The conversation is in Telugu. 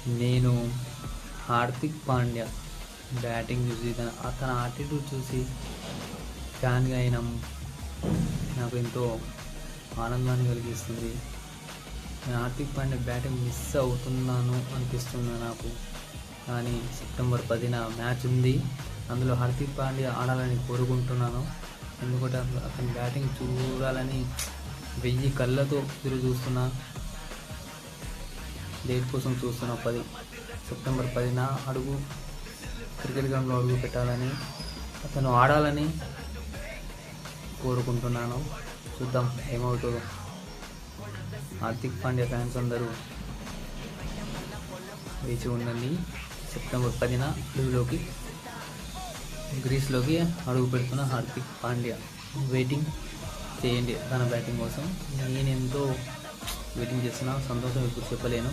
నేను హార్దిక్ పాండ్యా బ్యాటింగ్ చూసి అతని ఆటిట్యూడ్ చూసి ఫ్యాన్గా అయినా నాకు ఎంతో ఆనందాన్ని కలిగిస్తుంది. నేను హార్దిక్ పాండ్యా బ్యాటింగ్ మిస్ అవుతున్నాను అనిపిస్తుంది నాకు. కానీ సెప్టెంబర్ 10న మ్యాచ్ ఉంది. అందులో హార్దిక్ పాండ్యా ఆడాలని కోరుకుంటున్నాను. ఎందుకంటే అతని బ్యాటింగ్ చూడాలని 1000 కళ్ళతో ఎదురు చూస్తున్నా. డేట్ కోసం చూస్తున్నా. సెప్టెంబర్ 10న క్రికెట్ గ్రౌండ్లో అడుగు పెట్టాలని, అతను ఆడాలని కోరుకుంటున్నాను. చూద్దాం ఏమవుతుందో. హార్దిక్ పాండ్యా ఫ్యాన్స్ అందరూ వేచి ఉండండి. సెప్టెంబర్ 10న గ్రీస్లోకి అడుగు పెడుతున్న హార్దిక్ పాండ్యా. వెయిటింగ్ చేయండి తన బ్యాటింగ్ కోసం. నేను ఎంతో వెయిటింగ్ చేస్తున్నా. సంతోషం ఇప్పుడు చెప్పలేను.